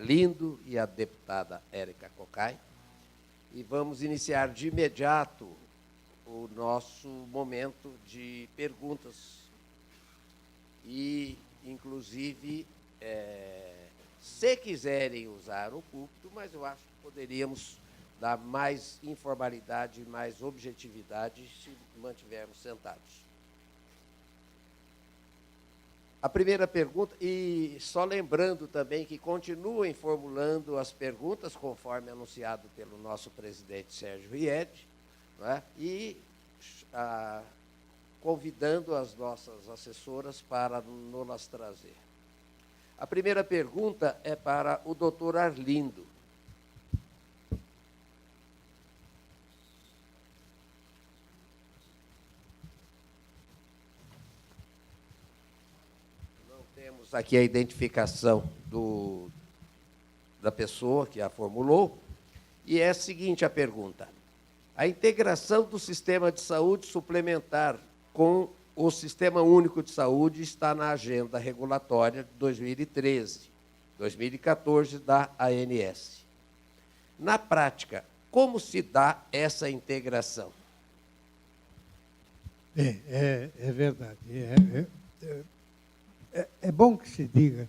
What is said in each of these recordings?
Arlindo e a deputada Érica Cocai. E vamos iniciar de imediato o nosso momento de perguntas. E, inclusive, se quiserem usar o púlpito, mas eu acho que poderíamos dar mais informalidade, mais objetividade se mantivermos sentados. A primeira pergunta, e só lembrando também que continuem formulando as perguntas, conforme anunciado pelo nosso presidente Sérgio Ried, né, e convidando as nossas assessoras para nos trazer. A primeira pergunta é para o doutor Arlindo. Temos aqui a identificação da pessoa que a formulou, e é a seguinte a pergunta. A integração do sistema de saúde suplementar com o Sistema Único de Saúde está na agenda regulatória de 2013-2014 da ANS. Na prática, como se dá essa integração? É verdade. É bom que se diga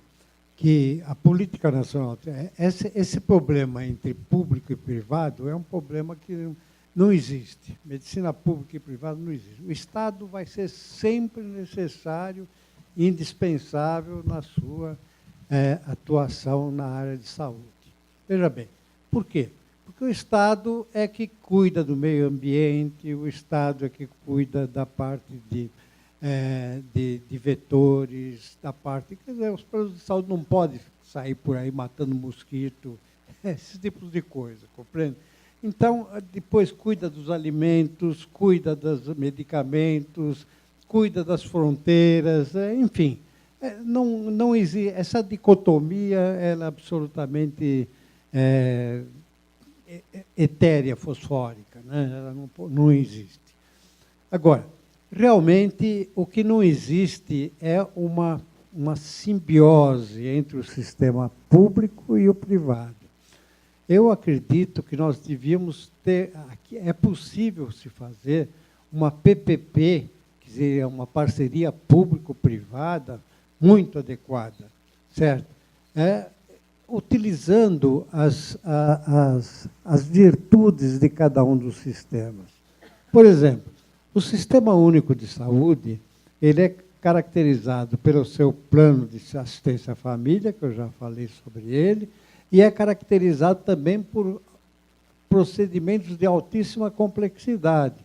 que a política nacional, esse problema entre público e privado é um problema que não existe. Medicina pública e privada não existe. O Estado vai ser sempre necessário, indispensável na sua atuação na área de saúde. Veja bem, por quê? Porque o Estado é que cuida do meio ambiente, o Estado é que cuida da parte de vetores, da parte... Quer dizer, os produtos de saúde não podem sair por aí matando mosquito, esses tipos de coisa, compreende? Então, depois cuida dos alimentos, cuida dos medicamentos, cuida das fronteiras, enfim. Não existe, essa dicotomia ela é absolutamente etérea, fosfórica, né? Ela não existe. Agora, realmente, o que não existe é uma simbiose entre o sistema público e o privado. Eu acredito que nós devíamos ter... É possível se fazer uma PPP, quer dizer, uma parceria público-privada muito adequada, certo? Utilizando as virtudes de cada um dos sistemas. Por exemplo, o Sistema Único de Saúde, ele é caracterizado pelo seu plano de assistência à família, que eu já falei sobre ele, e é caracterizado também por procedimentos de altíssima complexidade.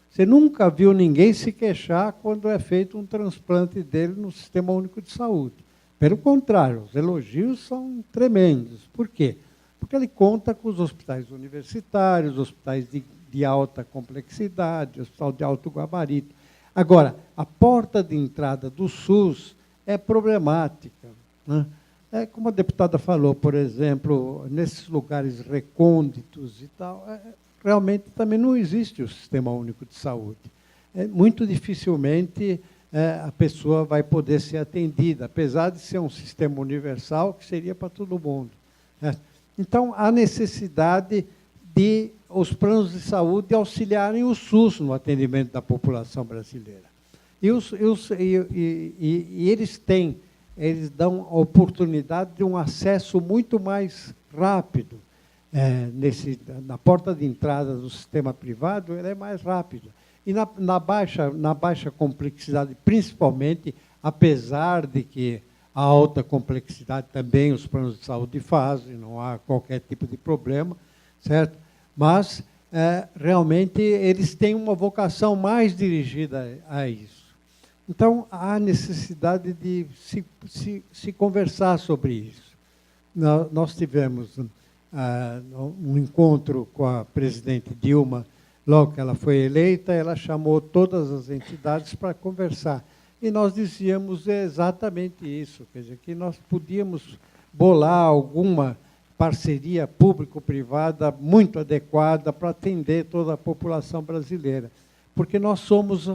Você nunca viu ninguém se queixar quando é feito um transplante dele no Sistema Único de Saúde. Pelo contrário, os elogios são tremendos. Por quê? Porque ele conta com os hospitais universitários, hospitais de alta complexidade, hospital de alto gabarito. Agora, a porta de entrada do SUS é problemática, né? Como a deputada falou, por exemplo, nesses lugares recônditos e tal, realmente também não existe o Sistema Único de Saúde. Muito dificilmente a pessoa vai poder ser atendida, apesar de ser um sistema universal que seria para todo mundo. Então, há necessidade de os planos de saúde auxiliarem o SUS no atendimento da população brasileira. E eles dão a oportunidade de um acesso muito mais rápido. Na porta de entrada do sistema privado, ela é mais rápida. E na baixa complexidade, principalmente, apesar de que a alta complexidade também os planos de saúde fazem, não há qualquer tipo de problema, certo? Mas, realmente, eles têm uma vocação mais dirigida a isso. Então, há necessidade de se conversar sobre isso. Nós tivemos um encontro com a presidente Dilma, logo que ela foi eleita, ela chamou todas as entidades para conversar. E nós dizíamos exatamente isso, quer dizer, que nós podíamos bolar alguma parceria público-privada muito adequada para atender toda a população brasileira. Porque nós somos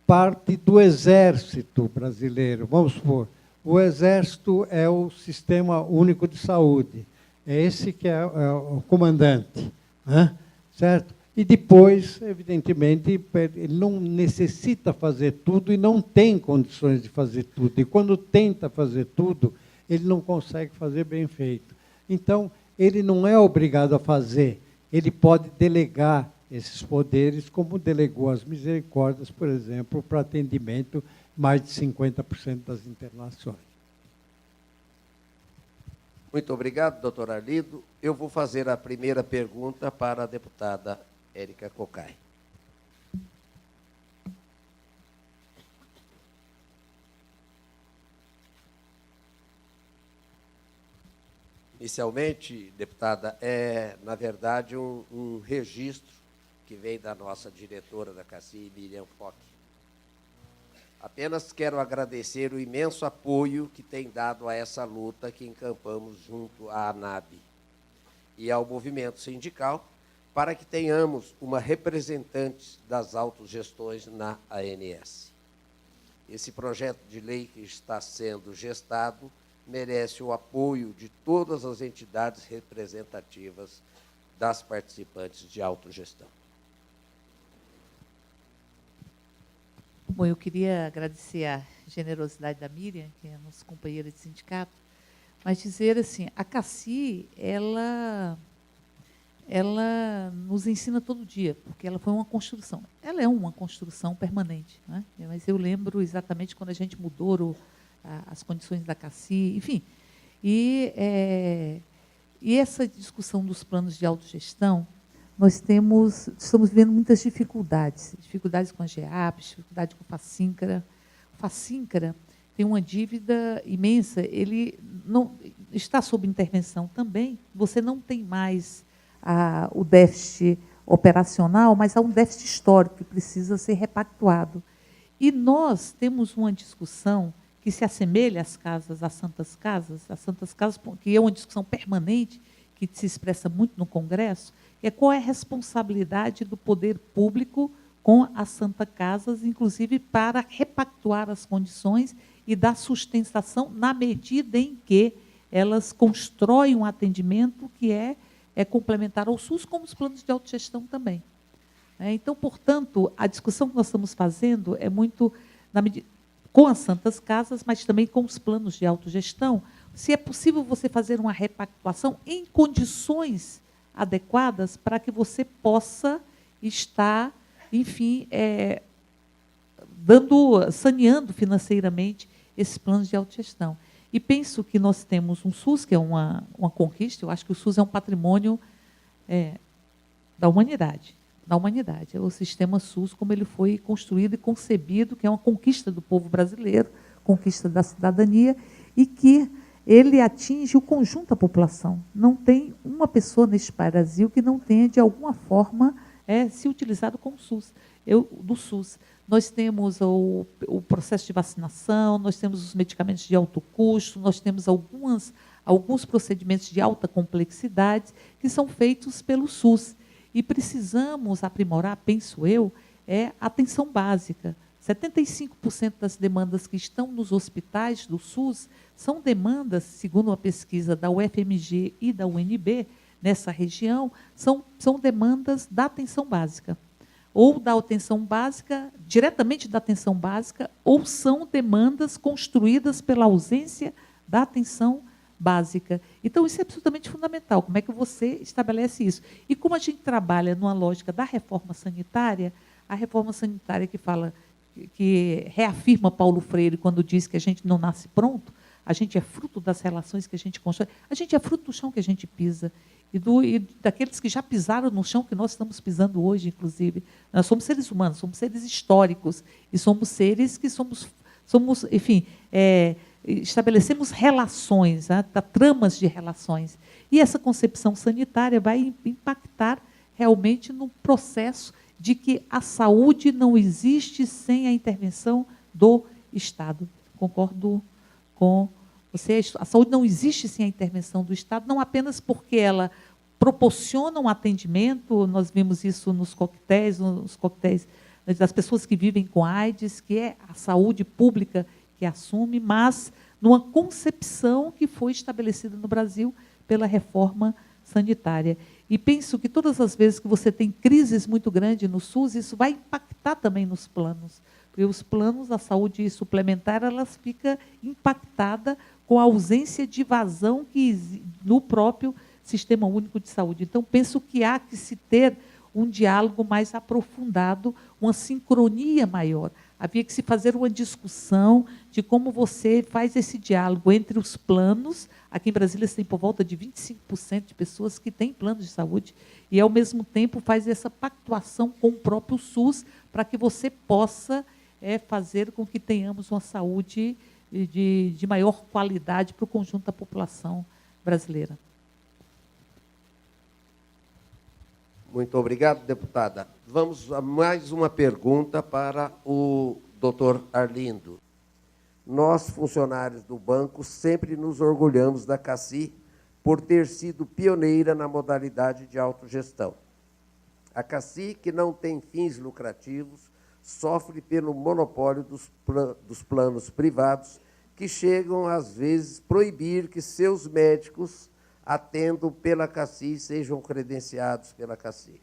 parte do exército brasileiro. Vamos supor, O Exército é o Sistema Único de Saúde. É esse que é o comandante, né? Certo? E depois, evidentemente, ele não necessita fazer tudo e não tem condições de fazer tudo. E quando tenta fazer tudo, ele não consegue fazer bem feito. Então, ele não é obrigado a fazer, ele pode delegar esses poderes, como delegou as misericórdias, por exemplo, para atendimento mais de 50% das internações. Muito obrigado, doutor Arlindo. Eu vou fazer a primeira pergunta para a deputada Érica Cocai. Inicialmente, deputada, na verdade, um registro que vem da nossa diretora da CACI, Miriam Foch. Apenas quero agradecer o imenso apoio que tem dado a essa luta que encampamos junto à ANAB e ao movimento sindical, para que tenhamos uma representante das autogestões na ANS. Esse projeto de lei que está sendo gestado merece o apoio de todas as entidades representativas das participantes de autogestão. Bom, eu queria agradecer a generosidade da Miriam, que é nossa companheira de sindicato, mas dizer assim, a CACI, ela nos ensina todo dia, porque ela foi uma construção. Ela é uma construção permanente, né? Mas eu lembro exatamente quando a gente mudou as condições da CACI, enfim. E essa discussão dos planos de autogestão, nós estamos vendo muitas dificuldades com a GEAP, dificuldade com o Facincra. O Facincra tem uma dívida imensa, ele não está sob intervenção também, você não tem mais o déficit operacional, mas há um déficit histórico que precisa ser repactuado. E nós temos uma discussão que se assemelha às Santas Casas, que é uma discussão permanente, que se expressa muito no Congresso, é qual é a responsabilidade do poder público com as Santas Casas, inclusive para repactuar as condições e dar sustentação na medida em que elas constroem um atendimento que é complementar ao SUS, como os planos de autogestão também. Então, portanto, a discussão que nós estamos fazendo é muito com as Santas Casas, mas também com os planos de autogestão, se é possível você fazer uma repactuação em condições adequadas para que você possa estar, enfim, saneando financeiramente esses planos de autogestão. E penso que nós temos um SUS, que é uma conquista, eu acho que o SUS é um patrimônio da humanidade. É o sistema SUS, como ele foi construído e concebido, que é uma conquista do povo brasileiro, conquista da cidadania, e que ele atinge o conjunto da população. Não tem uma pessoa neste Brasil que não tenha, de alguma forma, se utilizado com o SUS. Do SUS. Nós temos o processo de vacinação, nós temos os medicamentos de alto custo, nós temos alguns procedimentos de alta complexidade que são feitos pelo SUS. E precisamos aprimorar, penso eu, a atenção básica. 75% das demandas que estão nos hospitais do SUS são demandas, segundo uma pesquisa da UFMG e da UNB, nessa região, são demandas da atenção básica. Ou da atenção básica, diretamente da atenção básica, ou são demandas construídas pela ausência da atenção básica. Então, isso é absolutamente fundamental. Como é que você estabelece isso? E como a gente trabalha numa lógica da reforma sanitária, a reforma sanitária que reafirma Paulo Freire quando diz que a gente não nasce pronto, a gente é fruto das relações que a gente constrói, a gente é fruto do chão que a gente pisa, e daqueles que já pisaram no chão que nós estamos pisando hoje, inclusive. Nós somos seres humanos, somos seres históricos, e somos seres que somos enfim, estabelecemos relações, tramas de relações. E essa concepção sanitária vai impactar realmente no processo de que a saúde não existe sem a intervenção do Estado. Concordo com você, a saúde não existe sem a intervenção do Estado, não apenas porque ela proporciona um atendimento, nós vimos isso nos coquetéis das pessoas que vivem com AIDS, que é a saúde pública que assume, mas numa concepção que foi estabelecida no Brasil pela reforma sanitária. E penso que todas as vezes que você tem crises muito grandes no SUS, isso vai impactar também nos planos. Porque os planos da saúde suplementar, elas ficam impactadas com a ausência de vazão no próprio Sistema Único de Saúde. Então, penso que há que se ter um diálogo mais aprofundado, uma sincronia maior. Havia que se fazer uma discussão de como você faz esse diálogo entre os planos. Aqui em Brasília, você tem por volta de 25% de pessoas que têm planos de saúde, e, ao mesmo tempo, faz essa pactuação com o próprio SUS, para que você possa fazer com que tenhamos uma saúde de maior qualidade para o conjunto da população brasileira. Muito obrigado, deputada. Vamos a mais uma pergunta para o doutor Arlindo. Nós, funcionários do banco, sempre nos orgulhamos da CACI por ter sido pioneira na modalidade de autogestão. A CACI, que não tem fins lucrativos, sofre pelo monopólio dos planos privados, que chegam, às vezes, proibir que seus médicos atendam pela CACI e sejam credenciados pela CACI.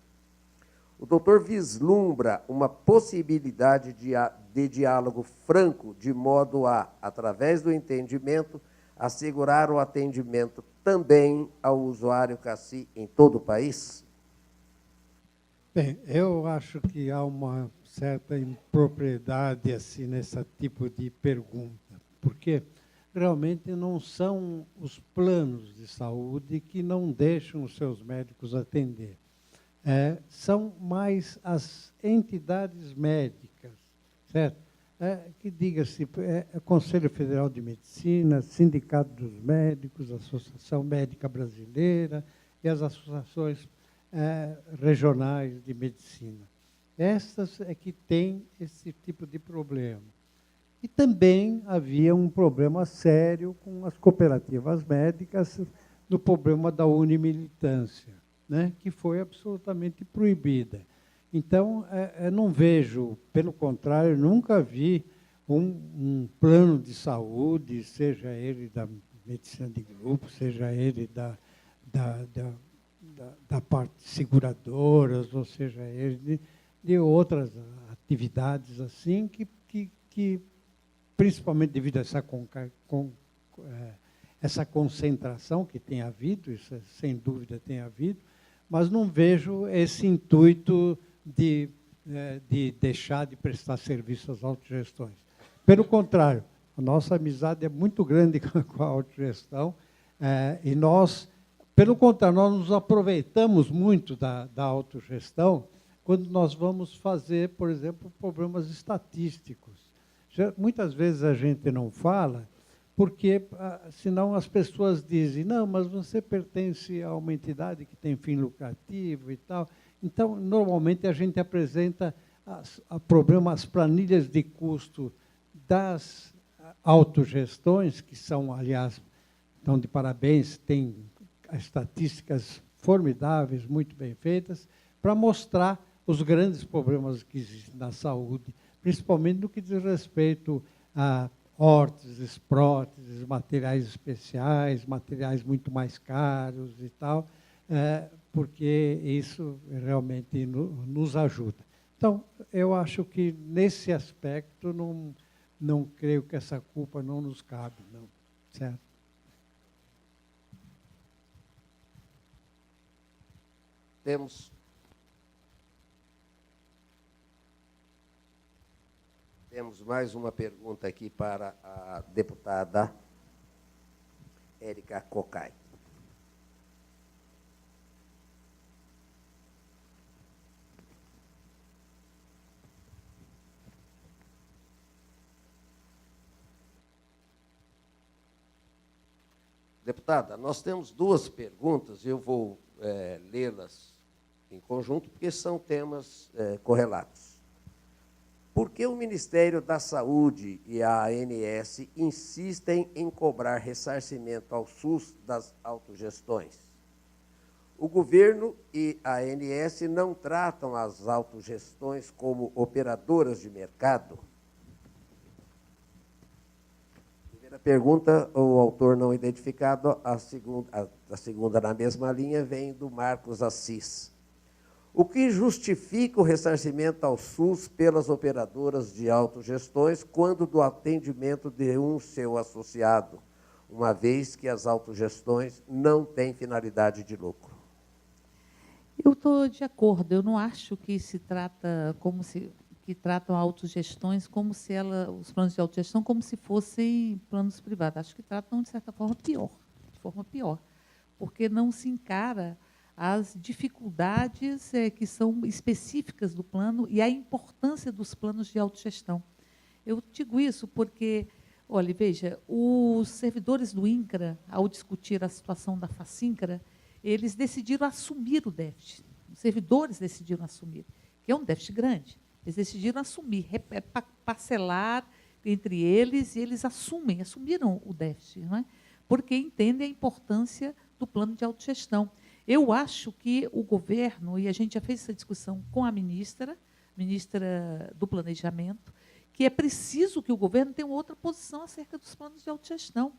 O doutor vislumbra uma possibilidade de diálogo franco, de modo a, através do entendimento, assegurar o atendimento também ao usuário CACI em todo o país? Bem, eu acho que há uma certa impropriedade assim, nesse tipo de pergunta, porque realmente não são os planos de saúde que não deixam os seus médicos atender. São mais as entidades médicas, certo? Que diga-se, Conselho Federal de Medicina, Sindicato dos Médicos, Associação Médica Brasileira e as associações regionais de medicina. Essas é que têm esse tipo de problema. E também havia um problema sério com as cooperativas médicas, no problema da unimilitância, né, que foi absolutamente proibida. Então, não vejo, pelo contrário, nunca vi um plano de saúde, seja ele da medicina de grupo, seja ele da parte de seguradoras, ou seja ele de outras atividades assim, que principalmente devido a essa concentração que tem havido, isso sem dúvida tem havido, mas não vejo esse intuito de deixar de prestar serviço às autogestões. Pelo contrário, a nossa amizade é muito grande com a autogestão, e nós, pelo contrário, nós nos aproveitamos muito da autogestão quando nós vamos fazer, por exemplo, problemas estatísticos. Muitas vezes a gente não fala, porque senão as pessoas dizem, não, mas você pertence a uma entidade que tem fim lucrativo e tal. Então, normalmente, a gente apresenta as planilhas de custo das autogestões, que são, aliás, estão de parabéns, têm estatísticas formidáveis, muito bem feitas, para mostrar os grandes problemas que existem na saúde, principalmente no que diz respeito a órteses, próteses, materiais especiais, materiais muito mais caros e tal, porque isso realmente nos ajuda. Então, eu acho que, nesse aspecto, não creio que essa culpa não nos cabe, não. Certo? Temos mais uma pergunta aqui para a deputada Érica Cocai. Deputada, nós temos duas perguntas, eu vou lê-las em conjunto, porque são temas correlatos. Por que o Ministério da Saúde e a ANS insistem em cobrar ressarcimento ao SUS das autogestões? O governo e a ANS não tratam as autogestões como operadoras de mercado? Primeira pergunta, o autor não identificado, a segunda na mesma linha vem do Marcos Assis. O que justifica o ressarcimento ao SUS pelas operadoras de autogestões quando do atendimento de um seu associado, uma vez que as autogestões não têm finalidade de lucro? Eu estou de acordo. Eu não acho que se trata que tratam autogestões como se os planos de autogestão como se fossem planos privados. Acho que tratam de certa forma pior, porque não se encara as dificuldades que são específicas do plano e a importância dos planos de autogestão. Eu digo isso porque, olha, veja, os servidores do INCRA, ao discutir a situação da FACINCRA, eles decidiram assumir o déficit. Os servidores decidiram assumir, que é um déficit grande. Eles decidiram assumir, parcelar entre eles, e eles assumiram o déficit, não é? Porque entendem a importância do plano de autogestão. Eu acho que o governo, e a gente já fez essa discussão com a ministra do Planejamento, que é preciso que o governo tenha outra posição acerca dos planos de autogestão.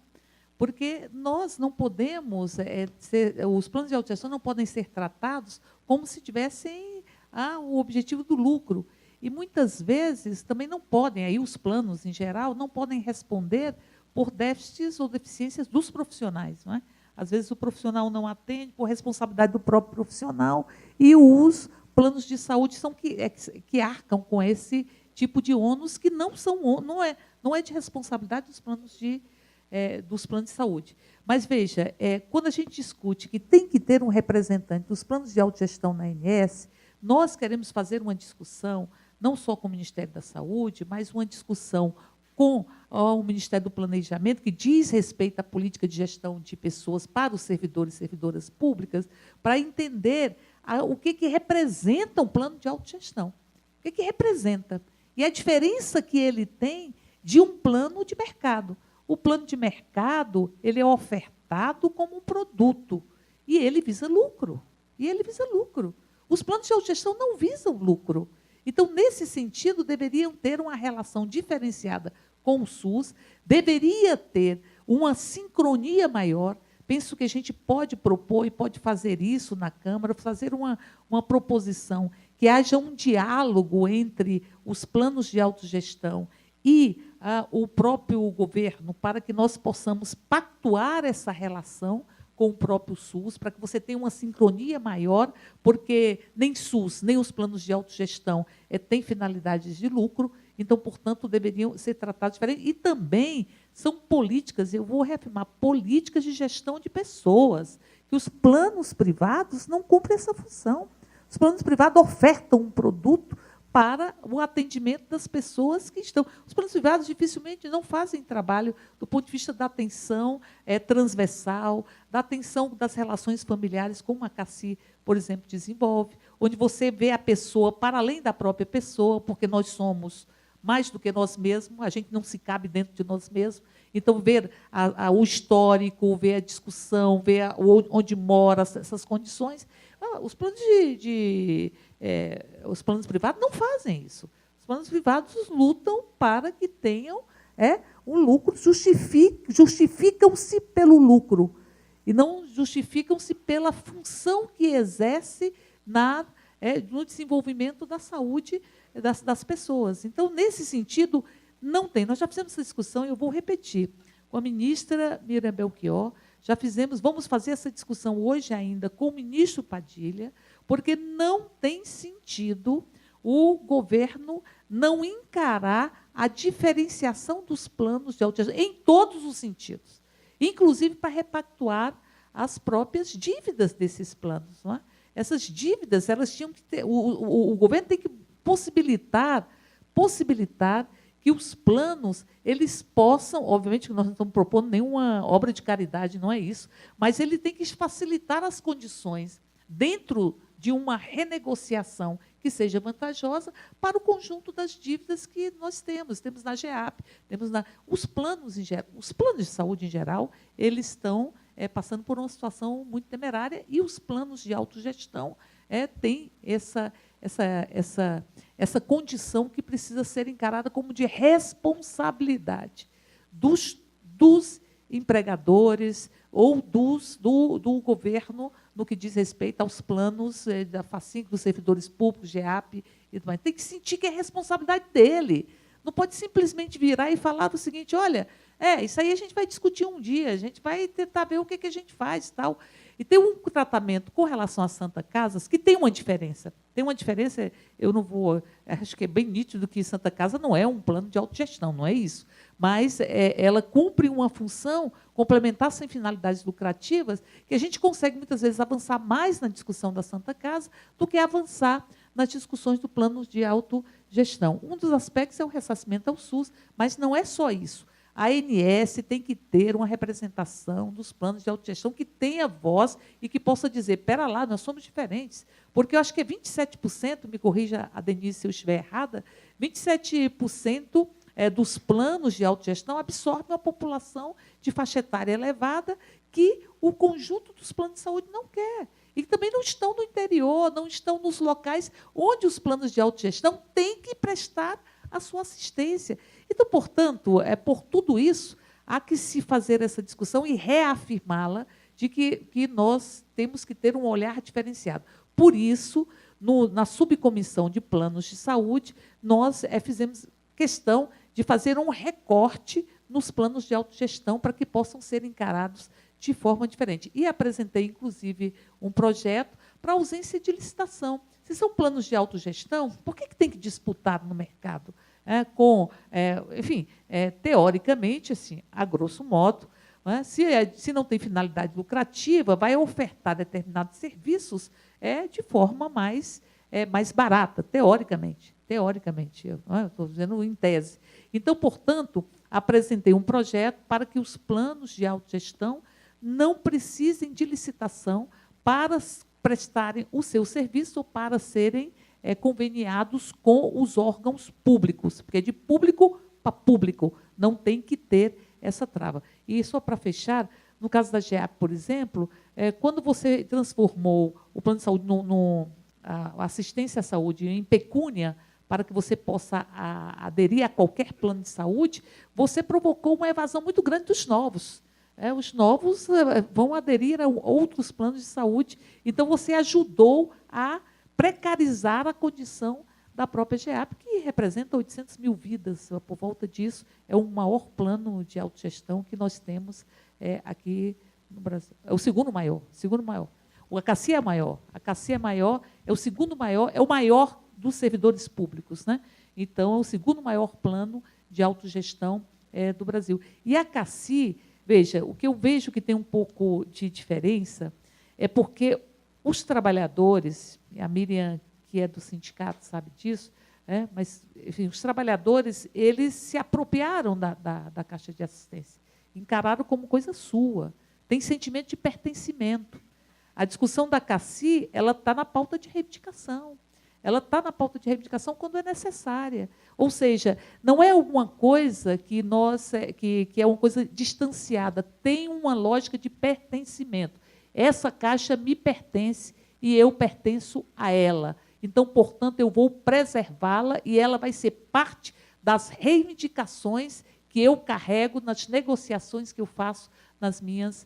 Porque nós não podemos, os planos de autogestão não podem ser tratados como se tivessem o objetivo do lucro. E, muitas vezes, também não podem, aí os planos, em geral, não podem responder por déficits ou deficiências dos profissionais, não é? Às vezes o profissional não atende por responsabilidade do próprio profissional e os planos de saúde são que arcam com esse tipo de ônus que não é de responsabilidade dos planos de saúde. Mas, veja, quando a gente discute que tem que ter um representante dos planos de autogestão na ANS, nós queremos fazer uma discussão, não só com o Ministério da Saúde, mas uma discussão com o Ministério do Planejamento, que diz respeito à política de gestão de pessoas para os servidores e servidoras públicas, para entender o que representa um plano de autogestão. O que representa? E a diferença que ele tem de um plano de mercado. O plano de mercado, ele é ofertado como um produto, e ele visa lucro. Os planos de autogestão não visam lucro. Então, nesse sentido, deveriam ter uma relação diferenciada com o SUS, deveria ter uma sincronia maior. Penso que a gente pode propor e pode fazer isso na Câmara, fazer uma proposição que haja um diálogo entre os planos de autogestão e o próprio governo, para que nós possamos pactuar essa relação com o próprio SUS, para que você tenha uma sincronia maior, porque nem SUS, nem os planos de autogestão têm finalidades de lucro, então, portanto, deveriam ser tratados diferente. E também são políticas, eu vou reafirmar, políticas de gestão de pessoas, que os planos privados não cumprem essa função. Os planos privados ofertam um produto para o atendimento das pessoas que estão. Os planos privados dificilmente não fazem trabalho do ponto de vista da atenção transversal, da atenção das relações familiares, como a CACI, por exemplo, desenvolve, onde você vê a pessoa para além da própria pessoa, porque nós somos mais do que nós mesmos, a gente não se cabe dentro de nós mesmos. Então, ver o histórico, ver a discussão, ver onde mora, essas condições. Os planos os planos privados não fazem isso. Os planos privados lutam para que tenham um lucro, justificam-se pelo lucro, e não justificam-se pela função que exerce no desenvolvimento da saúde das pessoas. Então, nesse sentido, não tem. Nós já fizemos essa discussão, e eu vou repetir, com a ministra Miriam Belchior, vamos fazer essa discussão hoje ainda com o ministro Padilha, porque não tem sentido o governo não encarar a diferenciação dos planos de autogestão em todos os sentidos, inclusive para repactuar as próprias dívidas desses planos. Não é? Essas dívidas, elas tinham que ter, o governo tem que possibilitar que os planos eles possam, obviamente que nós não estamos propondo nenhuma obra de caridade, não é isso, mas ele tem que facilitar as condições dentro de uma renegociação que seja vantajosa para o conjunto das dívidas que nós temos. Temos na GEAP, os planos de saúde em geral, eles estão passando por uma situação muito temerária, e os planos de autogestão têm essa condição que precisa ser encarada como de responsabilidade dos empregadores ou do governo no que diz respeito aos planos da FACINC, dos servidores públicos, GEAP e tudo mais. Tem que sentir que é responsabilidade dele. Não pode simplesmente virar e falar do seguinte, olha, isso aí a gente vai discutir um dia, a gente vai tentar ver o que a gente faz, tal. E tem um tratamento com relação às Santa Casas que tem uma diferença. Tem uma diferença, eu não vou... Acho que é bem nítido que Santa Casa não é um plano de autogestão, não é isso. Mas ela cumpre uma função complementar sem finalidades lucrativas, que a gente consegue, muitas vezes, avançar mais na discussão da Santa Casa do que avançar nas discussões do plano de autogestão. Um dos aspectos é o ressarcimento ao SUS, mas não é só isso. A ANS tem que ter uma representação dos planos de autogestão que tenha voz e que possa dizer, espera lá, nós somos diferentes. Porque eu acho que é 27%, me corrija a Denise se eu estiver errada, 27% dos planos de autogestão absorvem uma população de faixa etária elevada que o conjunto dos planos de saúde não quer. E também não estão no interior, não estão nos locais onde os planos de autogestão têm que prestar a sua assistência. Então, portanto, por tudo isso, há que se fazer essa discussão e reafirmá-la de que nós temos que ter um olhar diferenciado. Por isso, na subcomissão de planos de saúde, nós fizemos questão de fazer um recorte nos planos de autogestão para que possam ser encarados de forma diferente. E apresentei, inclusive, um projeto para ausência de licitação. Se são planos de autogestão, por que tem que disputar no mercado? Teoricamente, assim, a grosso modo, se não tem finalidade lucrativa, vai ofertar determinados serviços de forma mais barata, teoricamente. Estou dizendo em tese. Então, portanto, apresentei um projeto para que os planos de autogestão não precisem de licitação para prestarem o seu serviço ou para serem conveniados com os órgãos públicos, porque é de público para público, não tem que ter essa trava. E só para fechar, no caso da GEAP, por exemplo, quando você transformou o plano de saúde, a assistência à saúde em pecúnia, para que você possa aderir a qualquer plano de saúde, você provocou uma evasão muito grande dos novos. Os novos vão aderir a outros planos de saúde. Então, você ajudou a precarizar a condição da própria GEAP, que representa 800 mil vidas. Por volta disso, é o maior plano de autogestão que nós temos aqui no Brasil. É o segundo maior. A CACI é maior. A CACI é maior, é o segundo maior, é o maior dos servidores públicos, né? Então, é o segundo maior plano de autogestão do Brasil. E a CACI, veja, o que eu vejo que tem um pouco de diferença é porque os trabalhadores, a Miriam, que é do sindicato, sabe disso, mas, enfim, os trabalhadores, eles se apropriaram da Caixa de Assistência, encararam como coisa sua, tem sentimento de pertencimento. A discussão da CACI, ela está na pauta de reivindicação. Ela está na pauta de reivindicação quando é necessária. Ou seja, não é alguma coisa que é uma coisa distanciada, tem uma lógica de pertencimento. Essa caixa me pertence e eu pertenço a ela. Então, portanto, eu vou preservá-la e ela vai ser parte das reivindicações que eu carrego nas negociações que eu faço nas minhas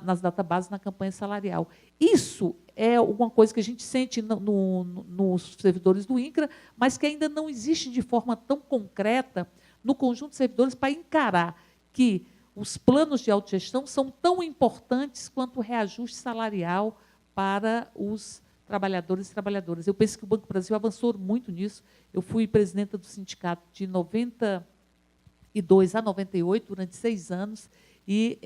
nas databases, na campanha salarial. Isso é uma coisa que a gente sente nos servidores do INCRA, mas que ainda não existe de forma tão concreta no conjunto de servidores para encarar que os planos de autogestão são tão importantes quanto o reajuste salarial para os trabalhadores e trabalhadoras. Eu penso que o Banco do Brasil avançou muito nisso. Eu fui presidenta do sindicato de 92 a 98, durante 6 anos, e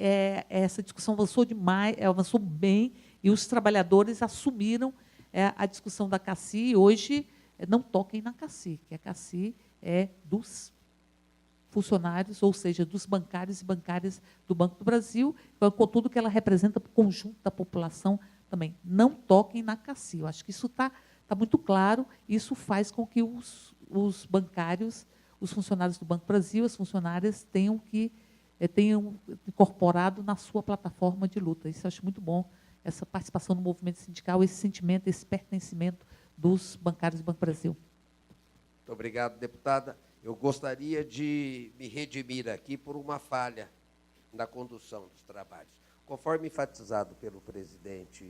essa discussão avançou demais, avançou bem, e os trabalhadores assumiram a discussão da CACI, e hoje não toquem na CACI, que a CACI é dos funcionários, ou seja, dos bancários e bancárias do Banco do Brasil, com tudo que ela representa para o conjunto da população também. Não toquem na CACI. Eu acho que isso está muito claro, isso faz com que os bancários, os funcionários do Banco do Brasil, as funcionárias tenham incorporado na sua plataforma de luta. Isso eu acho muito bom, essa participação no movimento sindical, esse sentimento, esse pertencimento dos bancários do Banco do Brasil. Muito obrigado, deputada. Eu gostaria de me redimir aqui por uma falha na condução dos trabalhos. Conforme enfatizado pelo presidente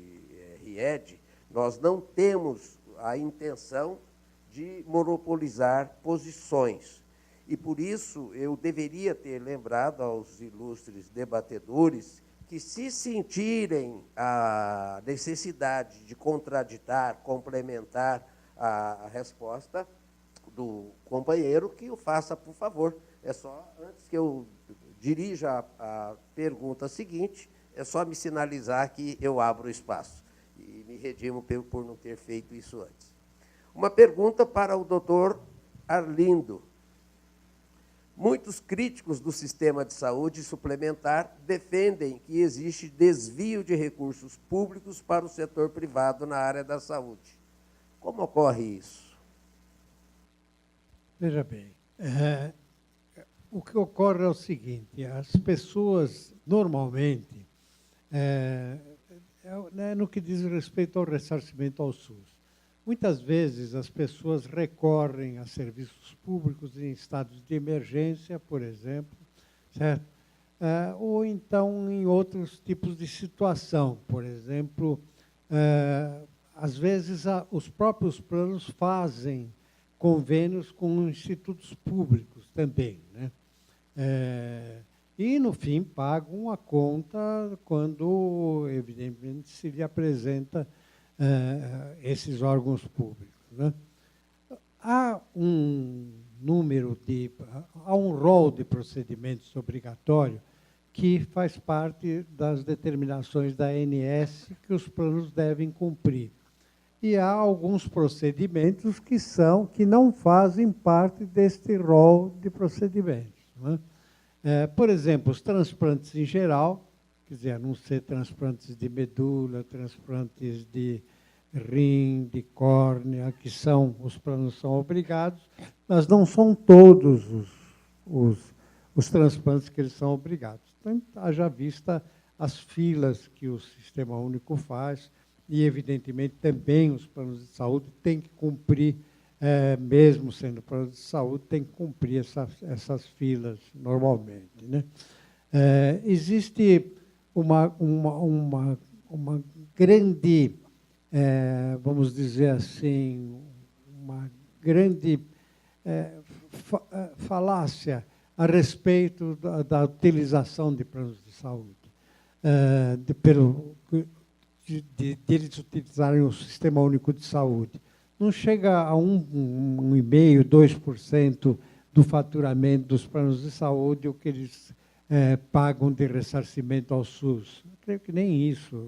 Ried, nós não temos a intenção de monopolizar posições. E, por isso, eu deveria ter lembrado aos ilustres debatedores que, se sentirem a necessidade de contraditar, complementar a resposta do companheiro, que o faça, por favor. É só, antes que eu dirija a pergunta seguinte, é só me sinalizar que eu abro o espaço. E me redimo por não ter feito isso antes. Uma pergunta para o doutor Arlindo. Muitos críticos do sistema de saúde suplementar defendem que existe desvio de recursos públicos para o setor privado na área da saúde. Como ocorre isso? Veja bem, o que ocorre é o seguinte: as pessoas, normalmente, no que diz respeito ao ressarcimento ao SUS, muitas vezes as pessoas recorrem a serviços públicos em estados de emergência, por exemplo, certo? Ou então em outros tipos de situação. Por exemplo, às vezes os próprios planos fazem convênios com institutos públicos também, né? E, no fim, pagam a conta quando, evidentemente, se lhe apresenta esses órgãos públicos, né? Há um rol de procedimentos obrigatórios que faz parte das determinações da ANS que os planos devem cumprir. E há alguns procedimentos que não fazem parte deste rol de procedimentos, né? Por exemplo, os transplantes em geral, quer dizer, a não ser transplantes de medula, transplantes de rim, de córnea, que os planos são obrigados, mas não são todos os transplantes que eles são obrigados. Então, haja vista as filas que o Sistema Único faz, e, evidentemente, também os planos de saúde têm que cumprir, mesmo sendo planos de saúde, têm que cumprir essas filas normalmente, né? Existe uma grande, vamos dizer assim, uma grande falácia a respeito da utilização de planos de saúde, de eles utilizarem o Sistema Único de Saúde. Não chega a 1,5%, 2% do faturamento dos planos de saúde o que eles pagam de ressarcimento ao SUS. Eu creio que nem isso,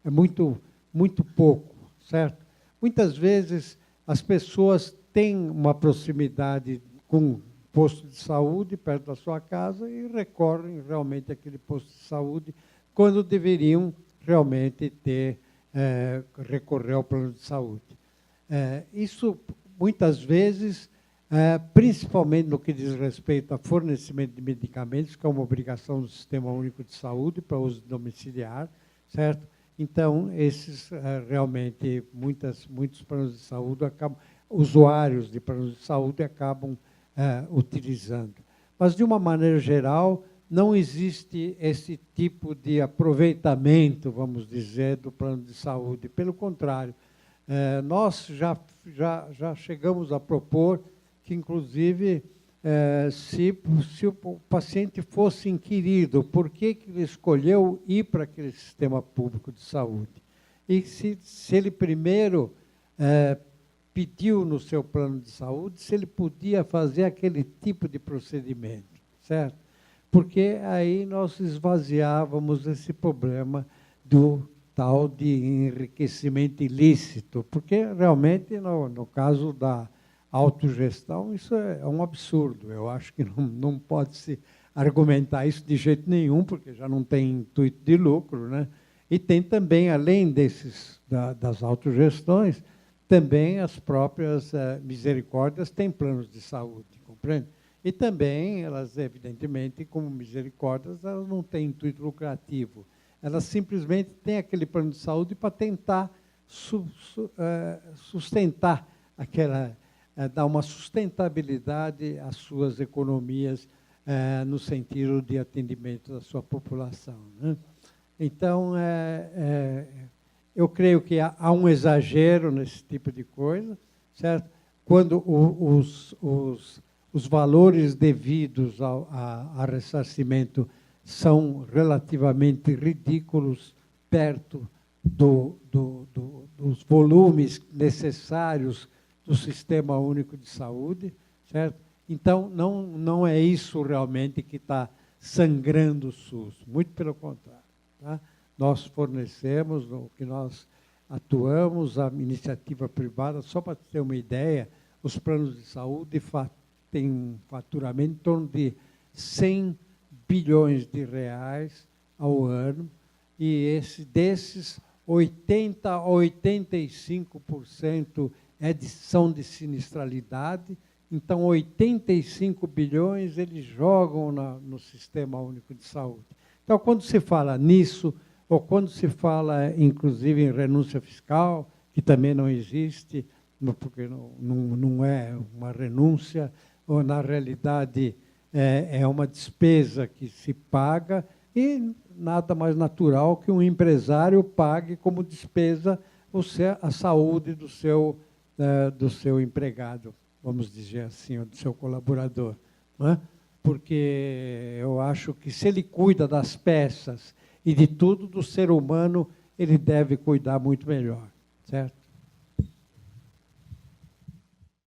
é muito, muito pouco, certo? Muitas vezes as pessoas têm uma proximidade com um posto de saúde perto da sua casa e recorrem realmente àquele posto de saúde quando deveriam realmente recorrer ao plano de saúde. Isso, muitas vezes, principalmente no que diz respeito a fornecimento de medicamentos, que é uma obrigação do Sistema Único de Saúde para uso domiciliar, certo? Então, esses realmente, muitos planos de saúde usuários de planos de saúde acabam utilizando. Mas, de uma maneira geral, não existe esse tipo de aproveitamento, vamos dizer, do plano de saúde. Pelo contrário, nós já chegamos a propor que, inclusive, se o paciente fosse inquirido por que ele escolheu ir para aquele sistema público de saúde, e se ele primeiro pediu no seu plano de saúde, se ele podia fazer aquele tipo de procedimento, certo? Porque aí nós esvaziávamos esse problema do tal de enriquecimento ilícito, porque realmente, no caso da autogestão, isso é um absurdo. Eu acho que não pode-se argumentar isso de jeito nenhum, porque já não tem intuito de lucro, né? E tem também, além das autogestões, também as próprias misericórdias têm planos de saúde, compreende? E também, elas, evidentemente, como misericórdias, elas não têm intuito lucrativo. Elas simplesmente têm aquele plano de saúde para tentar sustentar dar uma sustentabilidade às suas economias no sentido de atendimento da sua população, né? Então, eu creio que há um exagero nesse tipo de coisa, certo? Quando os valores devidos a ressarcimento são relativamente ridículos perto dos volumes necessários do Sistema Único de Saúde, certo? Então, não é isso realmente que está sangrando o SUS, muito pelo contrário. Tá? Nós fornecemos, no que nós atuamos, a iniciativa privada, só para ter uma ideia, os planos de saúde têm um faturamento em torno de 100 bilhões de reais ao ano, e desses, 80% a 85% são de sinistralidade. Então, 85 bilhões eles jogam no Sistema Único de Saúde. Então, quando se fala nisso, ou quando se fala, inclusive, em renúncia fiscal, que também não existe, porque não é uma renúncia, ou, na realidade, é uma despesa que se paga, e nada mais natural que um empresário pague como despesa a saúde do seu empregado, vamos dizer assim, ou do seu colaborador, não é? Porque eu acho que se ele cuida das peças e de tudo do ser humano, ele deve cuidar muito melhor, certo?